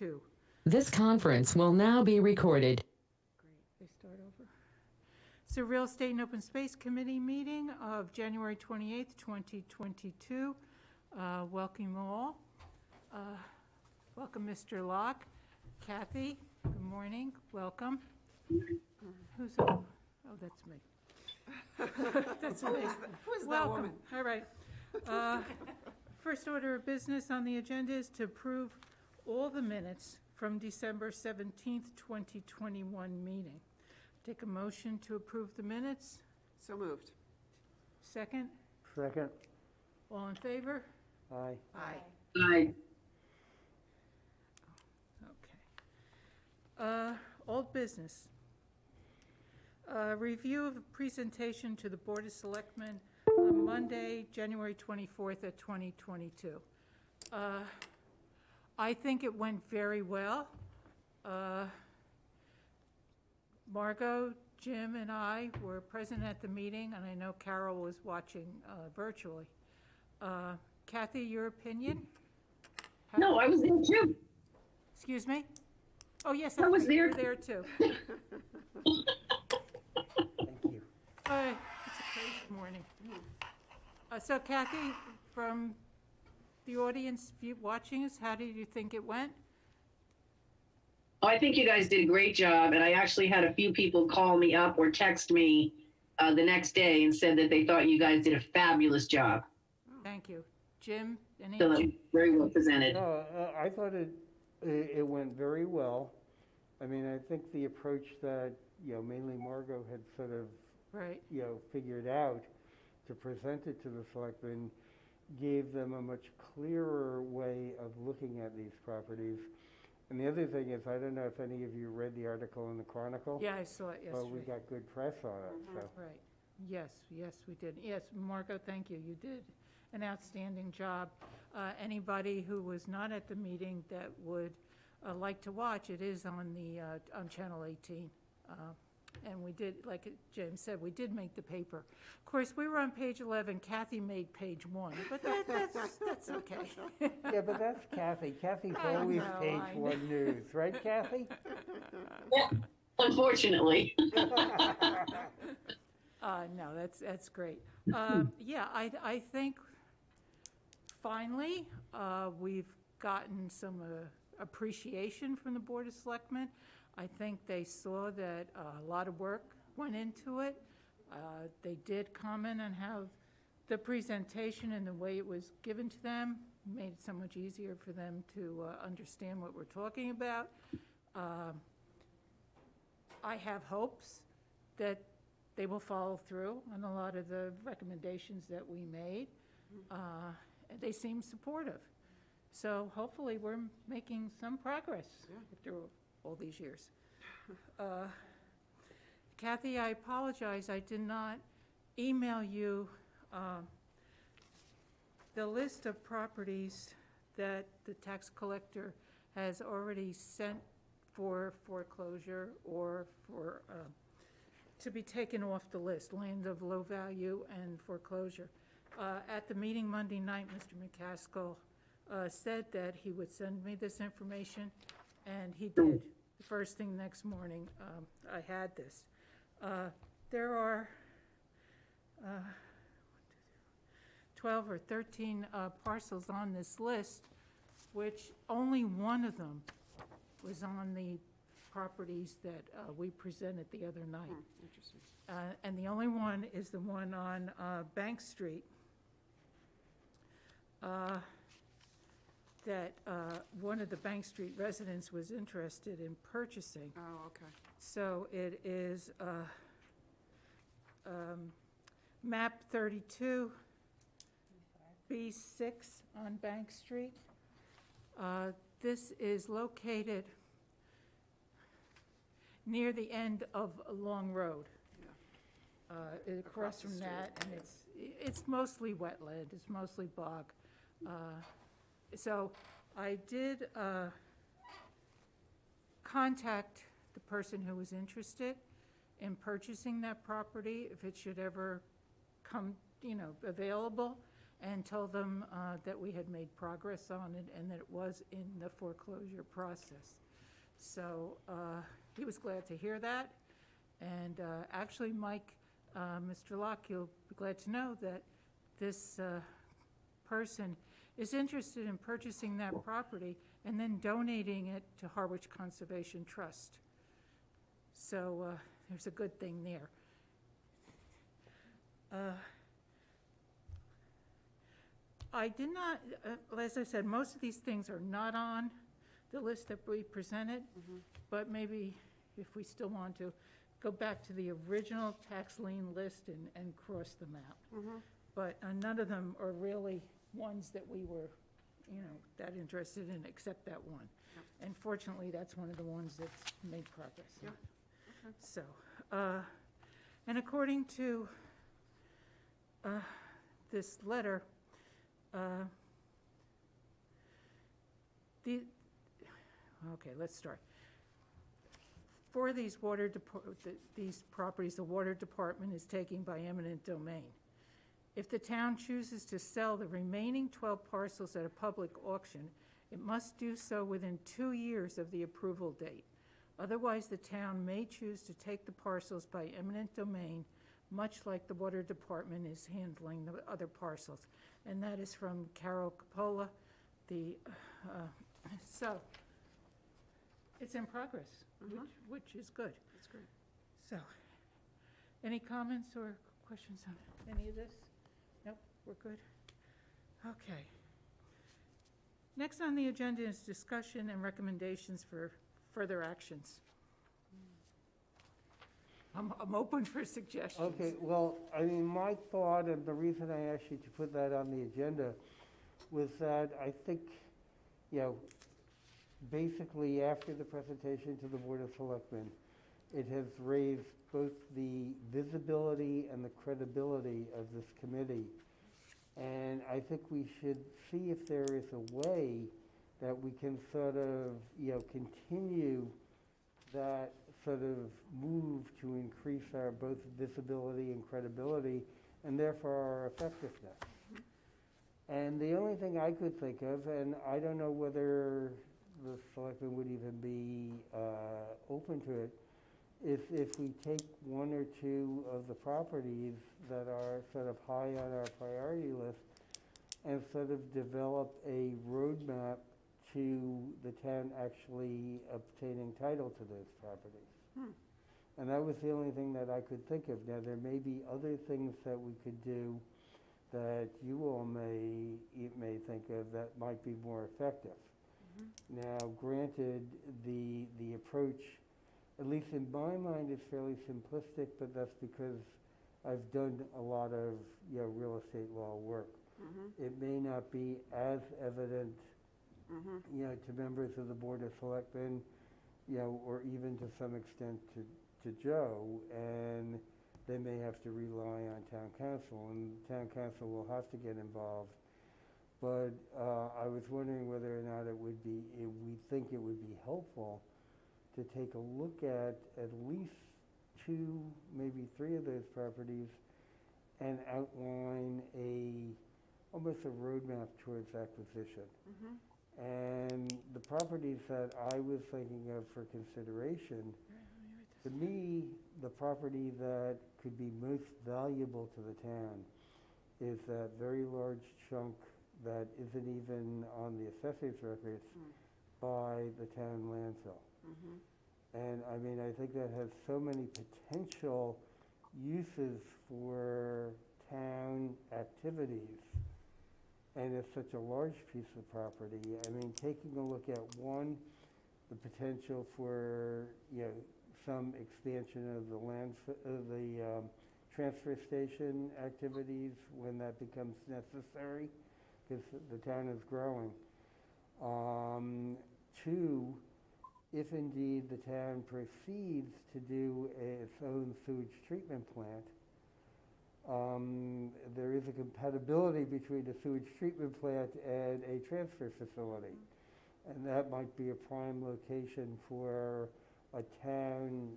2. This conference will now be recorded. Great, they start over. So Real Estate and Open Space Committee meeting of January 28th, 2022. Welcome all. Welcome Mr. Locke. Kathy, good morning, welcome. Who's up? Oh, that's me. That's me. Who's that Welcome. woman? All right. First order of business on the agenda is to approve all the minutes from December 17th, 2021 meeting. Take a motion to approve the minutes. So moved. Second? Second. All in favor? Aye. Aye. Aye. Okay. Old business. Review of a presentation to the Board of Selectmen on Monday, January 24th at 2022. I think it went very well. Margot, Jim, and I were present at the meeting, and I know Carol was watching virtually. Kathy, your opinion? No, I was there too. Excuse me? Oh, yes, I was there. You were there too. Thank you. It's a crazy morning. So Kathy, from the audience watching us, how did you think it went? Oh, I think you guys did a great job, and I actually had a few people call me up or text me the next day and said that they thought you guys did a fabulous job. Thank you. Jim, any? So very well presented. I thought it went very well. I mean, I think the approach that, mainly Margot had sort of, Right. Figured out to present it to the selectmen gave them a much clearer way of looking at these properties. And the other thing is, I don't know if any of you read the article in the Chronicle. Yeah, I saw it yesterday. But we got good press on it, so. Right. Yes, we did. Yes, Margot, thank you. You did an outstanding job. Anybody who was not at the meeting that would like to watch, it is on the on Channel 18. And we did, like James said, we did make the paper. Of course, we were on page 11. Kathy made page 1, but that's okay. Yeah, but that's Kathy. Kathy's I always know, page I know. 1 news, right, Kathy? Yeah, unfortunately. No, that's great. Yeah, I think finally we've gotten some appreciation from the Board of Selectmen. I think they saw that a lot of work went into it. They did comment on how the presentation and the way it was given to them made it so much easier for them to understand what we're talking about. I have hopes that they will follow through on a lot of the recommendations that we made. They seem supportive. So hopefully we're making some progress after all these years. Kathy, I apologize. I did not email you the list of properties that the tax collector has already sent for foreclosure or for to be taken off the list, land of low value and foreclosure. At the meeting Monday night, Mr. McCaskill said that he would send me this information, and he did. The first thing next morning, I had this. There are 12 or 13 parcels on this list, which only one of them was on the properties that we presented the other night. Interesting. And the only one is the one on Bank Street that one of the Bank Street residents was interested in purchasing. Oh, okay. So it is map 32, B6 on Bank Street. This is located near the end of a long road. Yeah. Across from that, and it's mostly wetland, it's mostly bog. So I did contact the person who was interested in purchasing that property if it should ever come, available. and told them that we had made progress on it and that it was in the foreclosure process. So he was glad to hear that. And actually, Mike, Mr. Locke, you'll be glad to know that this person is interested in purchasing that property and then donating it to Harwich Conservation Trust. So there's a good thing there. I did not, as I said, most of these things are not on the list that we presented, but maybe if we still want to, go back to the original tax lien list and cross them out. But none of them are really ones that we were, that interested in, except that one. Yep. And fortunately, that's one of the ones that's made progress. Yep. Okay. So, and according to this letter, okay, let's start. For these these properties, the water department is taking by eminent domain. If the town chooses to sell the remaining 12 parcels at a public auction, it must do so within 2 years of the approval date. Otherwise, the town may choose to take the parcels by eminent domain, much like the water department is handling the other parcels. And that is from Carol Coppola. So it's in progress, which is good. That's great. So, any comments or questions on any of this? Nope, we're good? Okay. Next on the agenda is discussion and recommendations for further actions. I'm open for suggestions. Okay, well, I mean, my thought, and the reason I asked you to put that on the agenda was that I think, basically after the presentation to the Board of Selectmen, it has raised both the visibility and the credibility of this committee. And I think we should see if there is a way that we can sort of, continue that sort of move to increase our both visibility and credibility, and therefore our effectiveness. And the only thing I could think of, and I don't know whether the selectmen would even be open to it, is if we take one or two of the properties that are sort of high on our priority list and sort of develop a roadmap to the town actually obtaining title to those properties. And that was the only thing that I could think of. Now, there may be other things that we could do that you all may think of that might be more effective. Now, granted, the approach, at least in my mind, is fairly simplistic, but that's because I've done a lot of real estate law work. It may not be as evident to members of the Board of Selectmen, or even to some extent to Joe, and they may have to rely on town council, and town council will have to get involved. But I was wondering whether or not we think it would be helpful to take a look at least 2, maybe 3 of those properties and outline almost a roadmap towards acquisition. And the properties that I was thinking of for consideration, to me, the property that could be most valuable to the town is that very large chunk that isn't even on the assessor's records by the town landfill. And I mean, I think that has so many potential uses for town activities. And it's such a large piece of property. I mean, taking a look at one, the potential for, some expansion of the transfer station activities when that becomes necessary, because the town is growing. 2, if indeed the town proceeds to do its own sewage treatment plant, there is a compatibility between a sewage treatment plant and a transfer facility. And that might be a prime location for a town,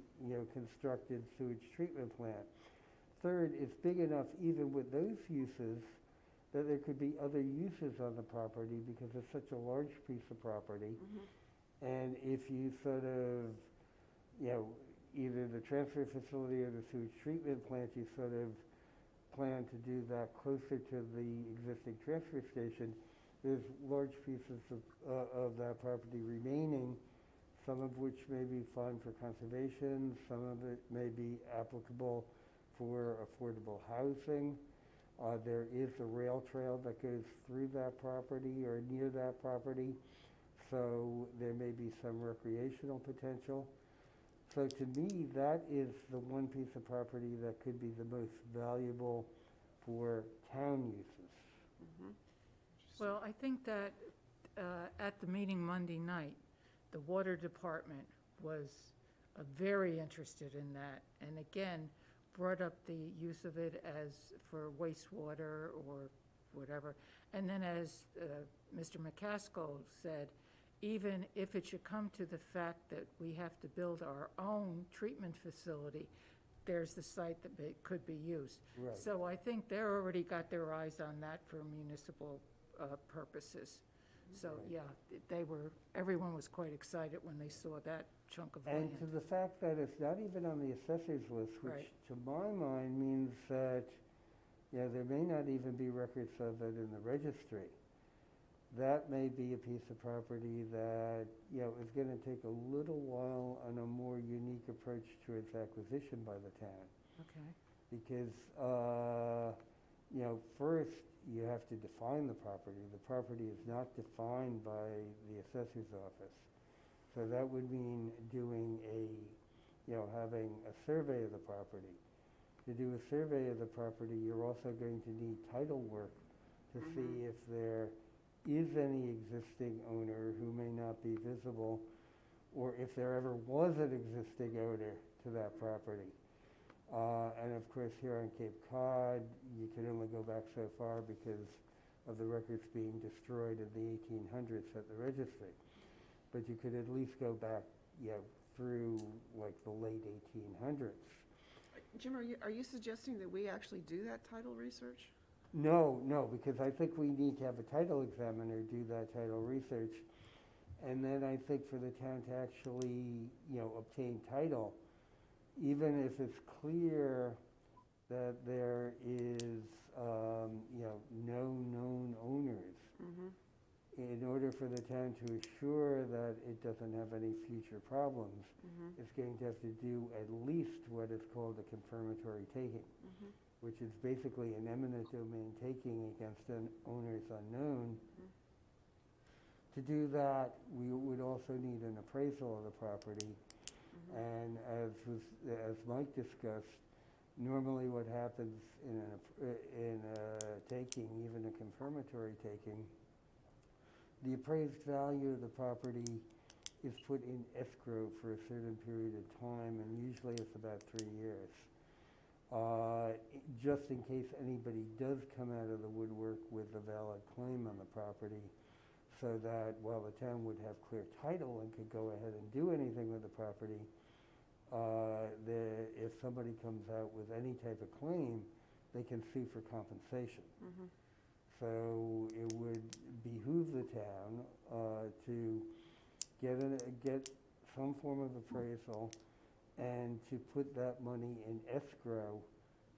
constructed sewage treatment plant. Third, it's big enough even with those uses that there could be other uses on the property because it's such a large piece of property. And if you sort of, either the transfer facility or the sewage treatment plant, you sort of plan to do that closer to the existing transfer station, there's large pieces of that property remaining, some of which may be fine for conservation, some of it may be applicable for affordable housing. There is a rail trail that goes through that property or near that property, so there may be some recreational potential. So to me, that is the one piece of property that could be the most valuable for town uses. Well, I think that at the meeting Monday night, the water department was very interested in that, and again, brought up the use of it as for wastewater or whatever. And then as Mr. McCaskill said, even if it should come to the fact that we have to build our own treatment facility, there's the site that could be used. Right. So I think they already got their eyes on that for municipal purposes. So, yeah, everyone was quite excited when they saw that chunk of land. And to the fact that it's not even on the assessor's list, which Right. to my mind means that, there may not even be records of it in the registry. That may be a piece of property that, is going to take a little while and a more unique approach to its acquisition by the town. Okay. Because, first, you have to define the property. The property is not defined by the assessor's office. So that would mean doing having a survey of the property. To do a survey of the property, you're also going to need title work to see if there is any existing owner who may not be visible, or if there ever was an existing owner to that property. And of course, here on Cape Cod, you can only go back so far because of the records being destroyed in the 1800s at the registry. But you could at least go back, through like the late 1800s. Jim, are you suggesting that we actually do that title research? No, because I think we need to have a title examiner do that title research. And then I think for the town to actually, obtain title, even if it's clear that there is, no known owners, in order for the town to assure that it doesn't have any future problems, it's going to have to do at least what is called a confirmatory taking, which is basically an eminent domain taking against an owner's unknown. To do that, we would also need an appraisal of the property. And as Mike discussed, normally what happens in a taking, even a confirmatory taking, the appraised value of the property is put in escrow for a certain period of time, and usually it's about 3 years. Just in case anybody does come out of the woodwork with a valid claim on the property, so that while the town would have clear title and could go ahead and do anything with the property, if somebody comes out with any type of claim, they can sue for compensation. So it would behoove the town to get some form of appraisal and to put that money in escrow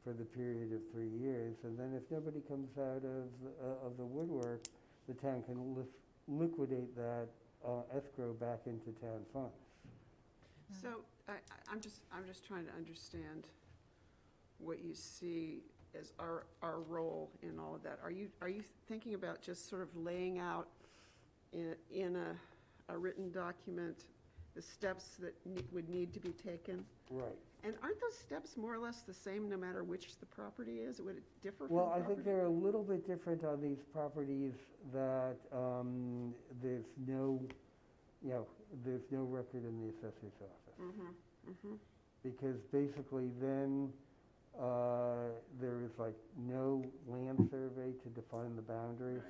for the period of 3 years. And then if nobody comes out of the woodwork, the town can liquidate that escrow back into town funds. So I'm just trying to understand what you see as our role in all of that. Are you thinking about just sort of laying out in a written document the steps that would need to be taken? Right. And aren't those steps more or less the same no matter which the property is? Would it differ from Well, I property? think they're a little bit different on these properties that there's no record in the assessor's office. Because basically then there is like no land survey to define the boundaries.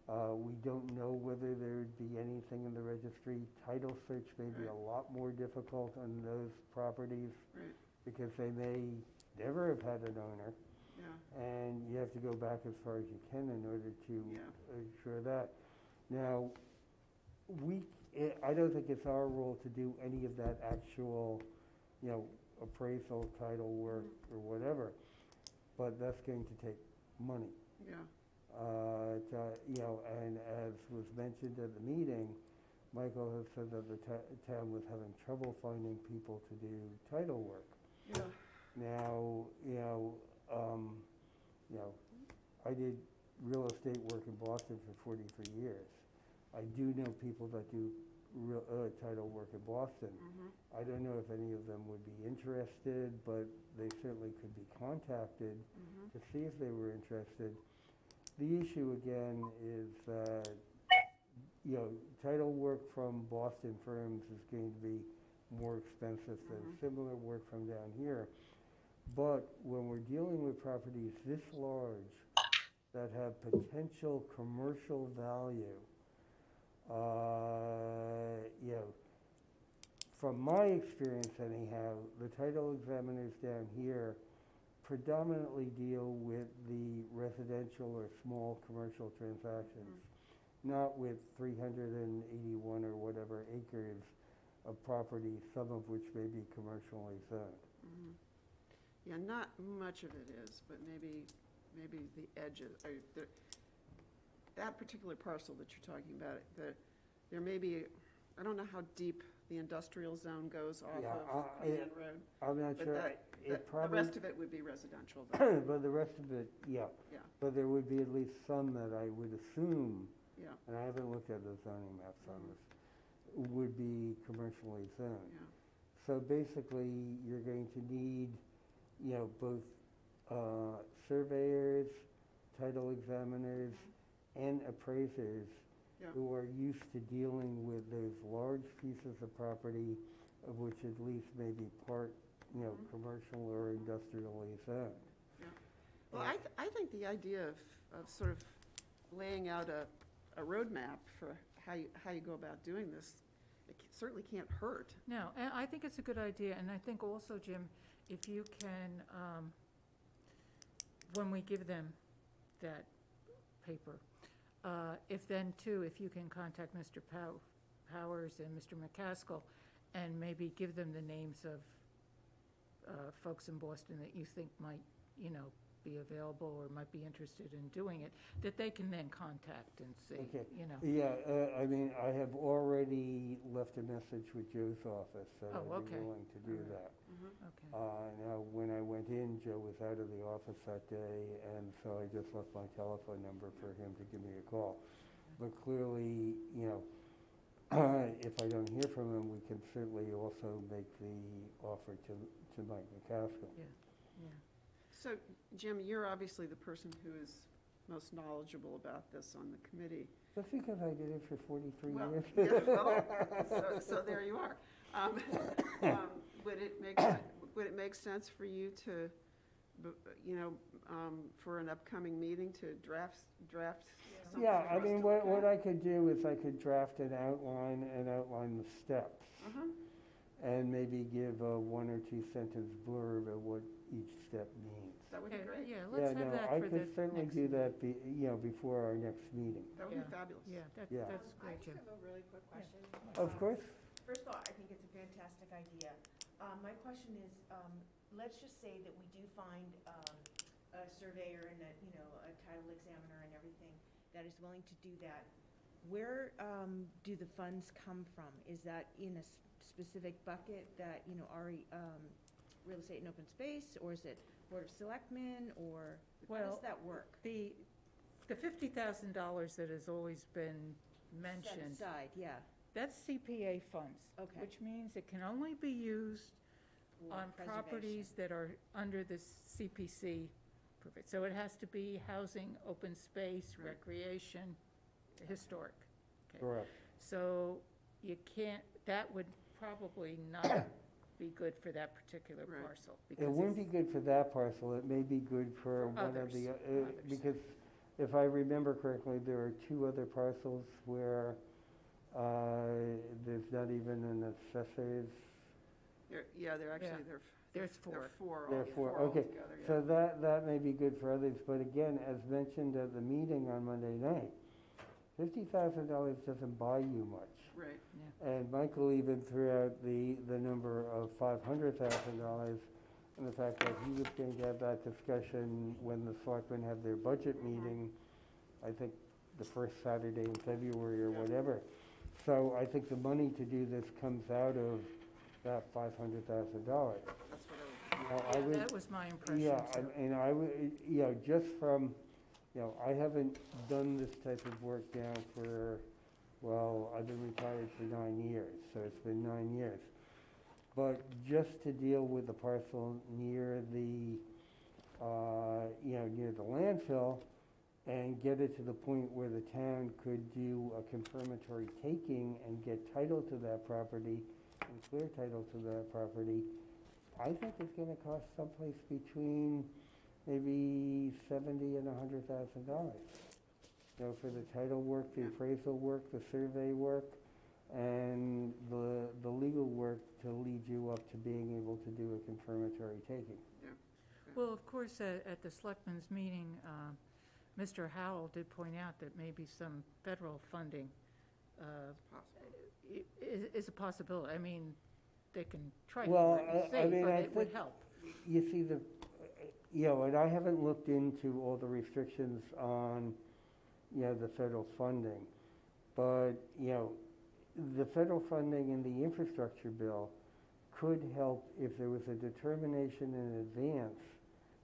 We don't know whether there would be anything in the registry. Title search may be a lot more difficult on those properties because they may never have had an owner. Yeah, and you have to go back as far as you can in order to Yeah. ensure that. Now, I don't think it's our role to do any of that actual, appraisal, title work, or whatever, but that's going to take money. yeah, And as was mentioned at the meeting, Michael has said that the town was having trouble finding people to do title work. yeah, Now, I did real estate work in Boston for 43 years. I do know people that do title work in Boston. I don't know if any of them would be interested, but they certainly could be contacted to see if they were interested. The issue again is that, title work from Boston firms is going to be more expensive than similar work from down here. But when we're dealing with properties this large that have potential commercial value, from my experience anyhow, the title examiners down here predominantly deal with the residential or small commercial transactions, not with 381 or whatever acres of property, some of which may be commercially zoned. yeah, not much of it is, but maybe the edges, that particular parcel that you're talking about, there may be, I don't know how deep the industrial zone goes off Yeah, of Command Road, I'm not but sure. the Probably, rest of it would be residential though. but the rest of it, yeah. Yeah. But there would be at least some that I would assume, Yeah, and I haven't looked at the zoning maps on this, would be commercially zoned. yeah, So basically, you're going to need, both surveyors, title examiners, and appraisers Yeah. who are used to dealing with those large pieces of property of which at least maybe part, commercial or industrially zoned. well, I think the idea of sort of laying out a roadmap for how you go about doing this, it certainly can't hurt. No, and I think it's a good idea, and I think also, Jim, if you can, when we give them that paper, if then too, if you can contact Mr. Powers and Mr. McCaskill, and maybe give them the names of folks in Boston that you think might, be available or might be interested in doing it, that they can then contact and see, Okay. Yeah, I mean, I have already left a message with Joe's office that Oh, I'd be okay. willing to do All right. that. okay. Now, when I went in, Joe was out of the office that day, and so I just left my telephone number for him to give me a call. But clearly, if I don't hear from him, we can certainly also make the offer to Mike McCaskill. Yeah. So, Jim, you're obviously the person who is most knowledgeable about this on the committee. That's because I did it for 43 Well, years. yeah, well, so there you are. Would it make sense for you to, for an upcoming meeting to draft something? Yeah, for I us mean, to look what at? I could do is I could draft an outline and outline the steps, Uh-huh. and maybe give a 1 or 2 sentence blurb of what each step means. That would be Okay, great. Yeah, let's have that I for the could certainly next do meeting. that, before our next meeting. That would Yeah. be fabulous. Yeah, Yeah. that's great, Jim. I just have a really quick question. Of course. First of all, I think it's a fantastic idea. My question is, let's just say that we do find a surveyor and a title examiner and everything that is willing to do that. Where do the funds come from? Is that in a specific bucket that, RE, real estate and open space, or is it Board of Selectmen, or how Well, does that work? The $50,000 that has always been Set mentioned, aside, yeah. that's CPA funds. Okay. Which means it can only be used for on preservation. properties that are under the CPC. So it has to be housing, open space, Right. recreation, historic. Okay. Correct. So you can't, that would probably not be good for that particular Right. parcel. It because wouldn't be it's- good for that parcel, it may be good for one of the, Others. because if I remember correctly, there are 2 other parcels where there's not even an assessor's They're actually, There's they're four. four Therefore, okay, altogether, yeah. so that may be good for others, but again, as mentioned at the meeting on Monday night, $50,000 doesn't buy you much. Right, And Michael even threw out the number of $500,000 and the fact that he was going to have that discussion when the selectmen have their budget meeting, I think the first Saturday in February or Yeah. whatever. So I think the money to do this comes out of that $500,000. that's what I would, That was my impression, yeah, too. and I would, just from, I haven't done this type of work now for, well, I've been retired for 9 years, so it's been 9 years. But just to deal with the parcel near the, near the landfill and get it to the point where the town could do a confirmatory taking and get title to that property and clear title to that property, I think it's gonna cost someplace between maybe $70,000 and $100,000. For the title work, the appraisal work, the survey work, and the legal work to lead you up to being able to do a confirmatory taking. Well, of course, at the selectmen's meeting, Mr. Howell did point out that maybe some federal funding is a possibility. I mean, they can try to Well, see, I mean, but I it would think- help. You see and I haven't looked into all the restrictions on, the federal funding. But, the federal funding in the infrastructure bill could help if there was a determination in advance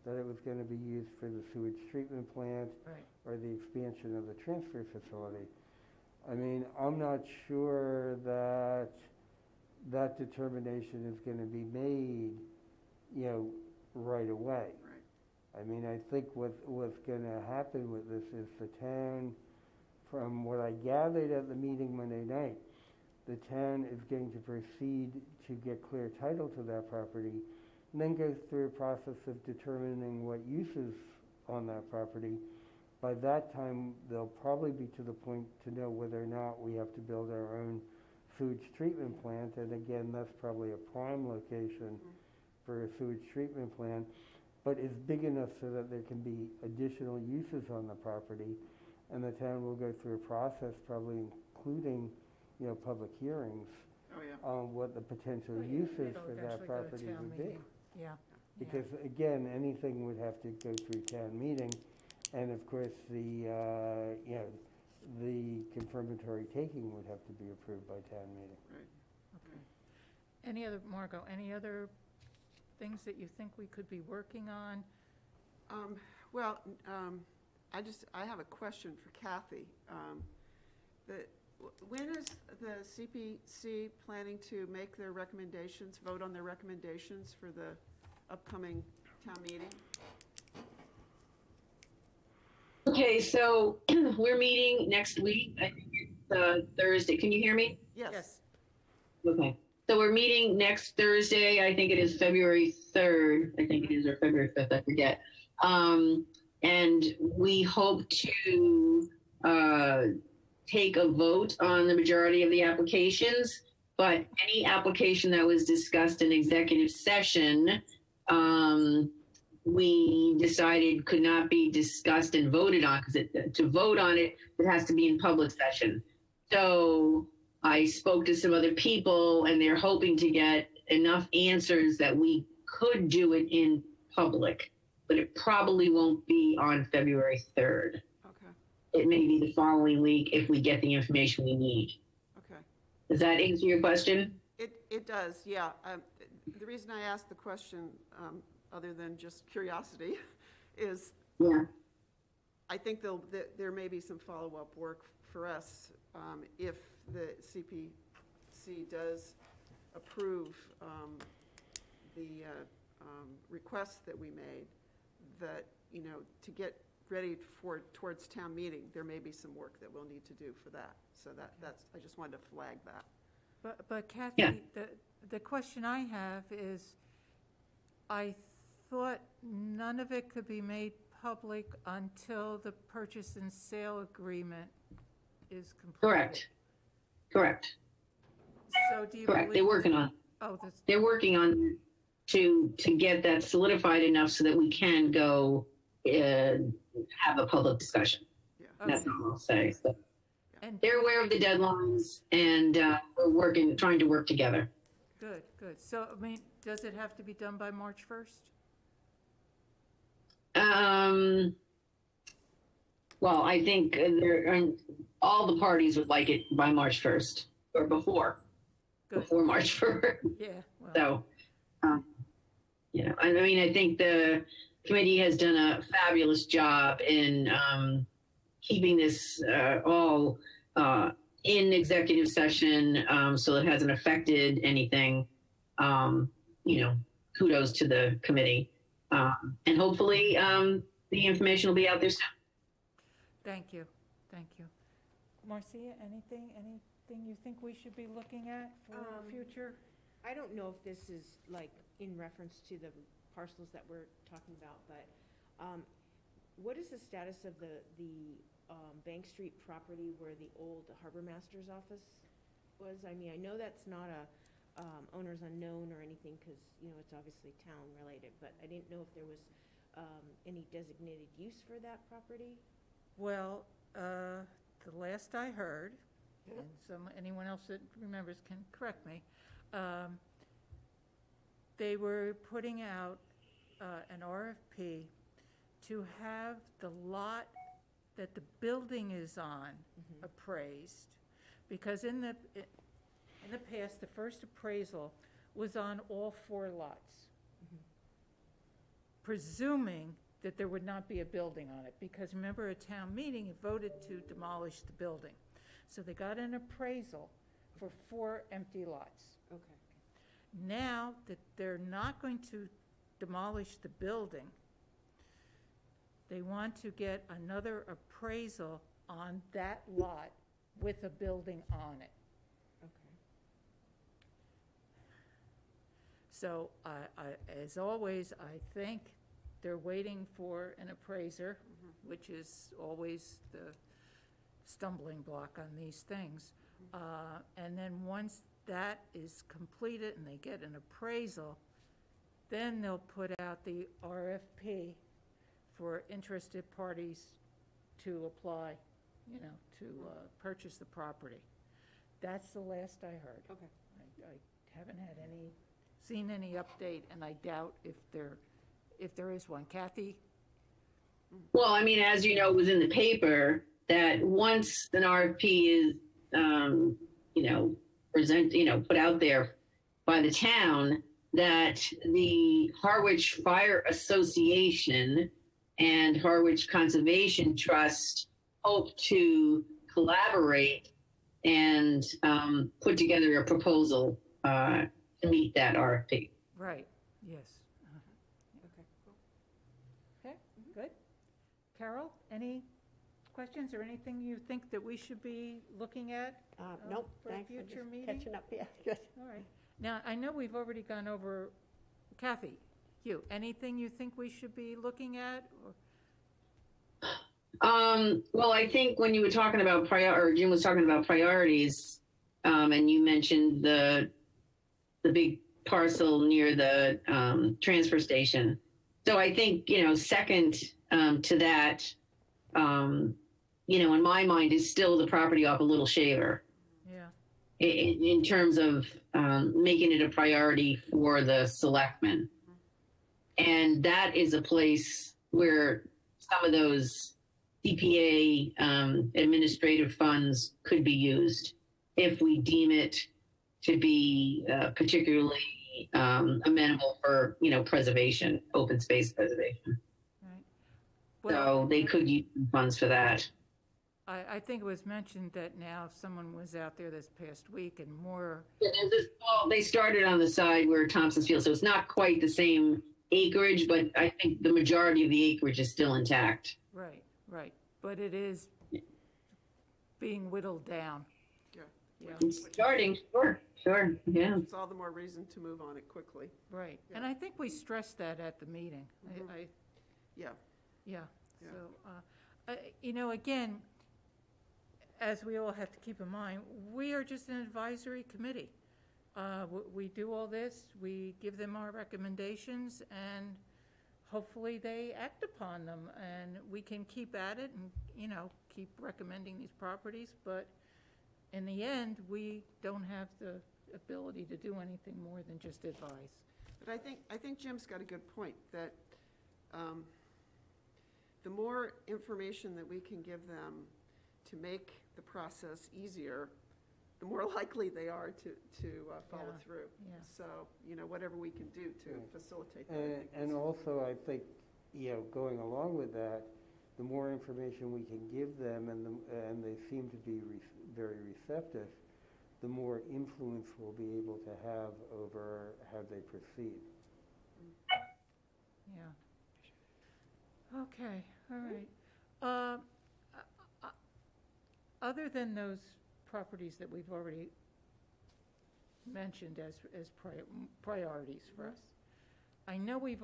that it was going to be used for the sewage treatment plant Right. or the expansion of the transfer facility. I mean, I'm not sure that that determination is going to be made, right away. Right. I mean, I think what's going to happen with this is the town, from what I gathered at the meeting Monday night, the town is going to proceed to get clear title to that property, and then go through a process of determining what uses on that property. By that time, they'll probably be to the point to know whether or not we have to build our own sewage treatment plant, and again, that's probably a prime location for a sewage treatment plant, but it's big enough so that there can be additional uses on the property, and the town will go through a process, probably including, public hearings Oh, yeah. on what the potential Well, uses it'll for that eventually go to property town would be. meeting. Yeah. Because again, anything would have to go through town meeting, and of course, the confirmatory taking would have to be approved by town meeting. Okay. Margot, any other things that you think we could be working on? I have a question for Kathy. When is the CPC planning to make their recommendations, vote on their recommendations for the upcoming town meeting? Okay, so we're meeting next week. I think it's Thursday. Can you hear me? Yes. Okay. So we're meeting next Thursday. I think it is February 3rd. I think it is, or February 5th. I forget. And we hope to take a vote on the majority of the applications, but any application that was discussed in executive session, we decided could not be discussed and voted on, because to vote on it, it has to be in public session. So I spoke to some other people, and they're hoping to get enough answers that we could do it in public, but it probably won't be on February 3rd. Okay, It may be the following week if we get the information we need. okay. Does that answer your question? It does, yeah. The reason I asked the question, other than just curiosity, is Yeah. I think there may be some follow-up work for us if the CPC does approve the requests that we made, that, to get ready towards town meeting, there may be some work that we'll need to do for that. So that's, I just wanted to flag that. But Kathy, Yeah. the question I have is, I thought none of it could be made public until the purchase and sale agreement is completed. Correct. So do you Correct. They're believe- working on it. Oh, that's, They're working on to get that solidified enough so that we can go have a public discussion. Yeah. That's okay. all I'll say. So And they're aware of the deadlines, and we're trying to work together. good, good. So, I mean, does it have to be done by March 1st? Well, I think all the parties would like it by March 1st or before Good. March 1st. Yeah, well, So, I mean, I think the committee has done a fabulous job in keeping this all in executive session, so it hasn't affected anything. Kudos to the committee, and hopefully the information will be out there soon. thank you, thank you. Marcia, anything you think we should be looking at for future? I don't know if this is like in reference to the parcels that we're talking about, but what is the status of the Bank Street property where the old harbor master's office was? I mean, I know that's not a owner's unknown or anything, because, it's obviously town related, but I didn't know if there was any designated use for that property. Well, the last I heard, and anyone else that remembers can correct me, they were putting out an RFP to have the lot that the building is on appraised, because in the past, the first appraisal was on all 4 lots, presuming that there would not be a building on it, because remember, a town meeting voted to demolish the building. So they got an appraisal for 4 empty lots. Okay. Now that they're not going to demolish the building, they want to get another appraisal on that lot with a building on it. Okay. So as always, I think they're waiting for an appraiser, which is always the stumbling block on these things. And then once that is completed and they get an appraisal, then they'll put out the RFP for interested parties to apply, to purchase the property. That's the last I heard. Okay. I haven't seen any update, and I doubt if there is one. Kathy? Well, I mean, as you know, it was in the paper that once an RFP is, put out there by the town, that the Harwich Fire Association and Harwich Conservation Trust hope to collaborate and put together a proposal to meet that RFP. Right, yes. Okay, cool. Okay, good. Carol, any questions or anything you think that we should be looking at? Nope, for a thanks for future just meeting? catching up, yeah, good. All right. Now, I know we've already gone over, Kathy, anything you think we should be looking at? Well, I think when you were talking about Jim was talking about priorities, and you mentioned the big parcel near the transfer station. So I think, second to that, in my mind, is still the property off a Little Shaver. Yeah. In terms of making it a priority for the selectmen. And that is a place where some of those CPA administrative funds could be used if we deem it to be particularly amenable for, preservation, open space preservation. Right. So Well, they could use funds for that. I think it was mentioned that now someone was out there this past week and more. They started on the side where Thompson's Field, so it's not quite the same acreage, but I think the majority of the acreage is still intact. Right, right. But it is being whittled down. Yeah. Yeah, It's starting, sure, yeah. It's all the more reason to move on it quickly. right. Yeah. And I think we stressed that at the meeting. Yeah. Yeah, Yeah. so, again, as we all have to keep in mind, we are just an advisory committee. We do all this, we give them our recommendations, and hopefully they act upon them, and we can keep at it and, keep recommending these properties, but in the end, we don't have the ability to do anything more than just advise. But I think Jim's got a good point, that the more information that we can give them to make the process easier, the more likely they are to follow Yeah, through. yeah. So, whatever we can do to Right. facilitate that. I think And is- also, I think, going along with that, the more information we can give them, and they seem to be very receptive, the more influence we'll be able to have over how they proceed. Yeah. Okay, all right. Uh, Other than those properties that we've already mentioned as priorities for us, I know we've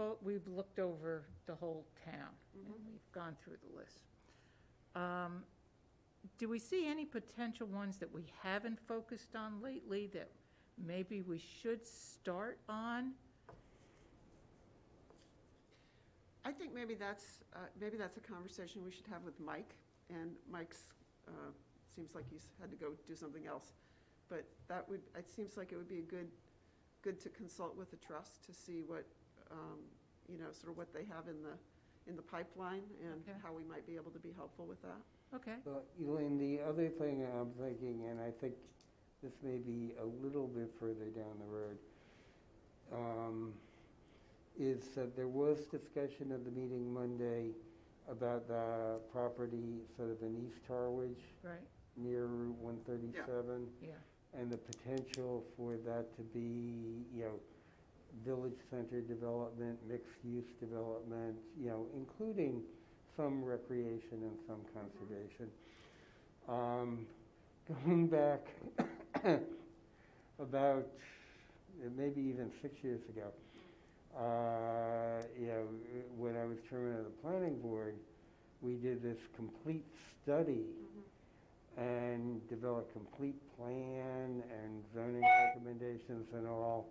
looked over the whole town, and we've gone through the list. Do we see any potential ones that we haven't focused on lately that maybe we should start on? I think maybe that's a conversation we should have with Mike, and Mike's, seems like he's had to go do something else. But it seems like it would be good to consult with the trust to see what, sort of what they have in the pipeline, and Okay. how we might be able to be helpful with that. Okay, Well, Elaine, the other thing I'm thinking, and I think this may be a little bit further down the road, is that there was discussion at the meeting Monday about the property sort of in East Harwich, right, near Route 137, yeah, and the potential for that to be, village center development, mixed-use development, including some recreation and some conservation. Going back about maybe even 6 years ago, when I was chairman of the planning board, we did this complete study and developed complete plan and zoning recommendations and all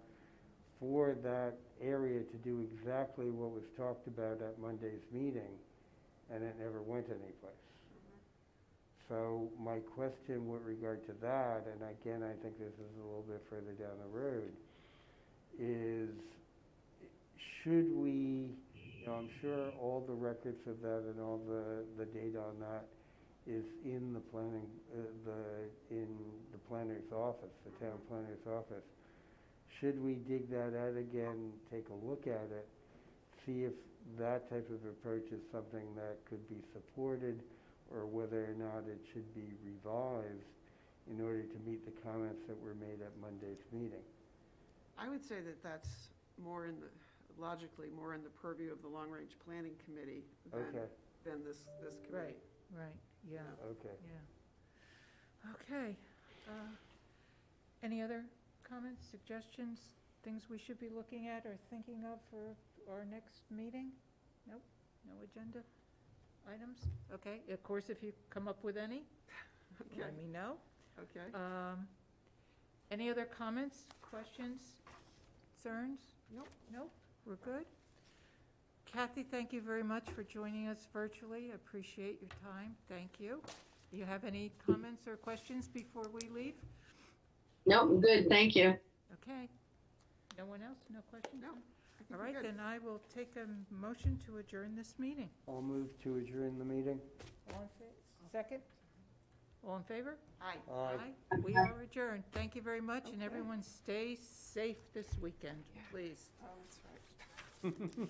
for that area to do exactly what was talked about at Monday's meeting, and it never went anyplace. So my question with regard to that, and again, I think this is a little bit further down the road, is should we, I'm sure all the records of that and all the data on that is in the planning, in the planner's office, the town planner's office. Should we dig that out again, take a look at it, see if that type of approach is something that could be supported, or whether or not it should be revised in order to meet the comments that were made at Monday's meeting? I would say that that's logically more in the purview of the long-range planning committee Okay, than this committee. right, yeah, okay. yeah. Okay. Any other comments, suggestions, things we should be looking at or thinking of for our next meeting? Nope, no agenda items? Okay, of course, if you come up with any, Okay, let me know. okay. Any other comments, questions, concerns? Nope. Nope, we're good. Kathy, thank you very much for joining us virtually. Appreciate your time. Thank you. Do you have any comments or questions before we leave? No, good, thank you. Okay. No one else? No questions? No, I think All we're right, good. then I will take a motion to adjourn this meeting. I'll move to adjourn the meeting. All in Second? All in favor? Aye. Aye. We are adjourned. Thank you very much, and Okay. everyone stay safe this weekend, please. Oh, that's right.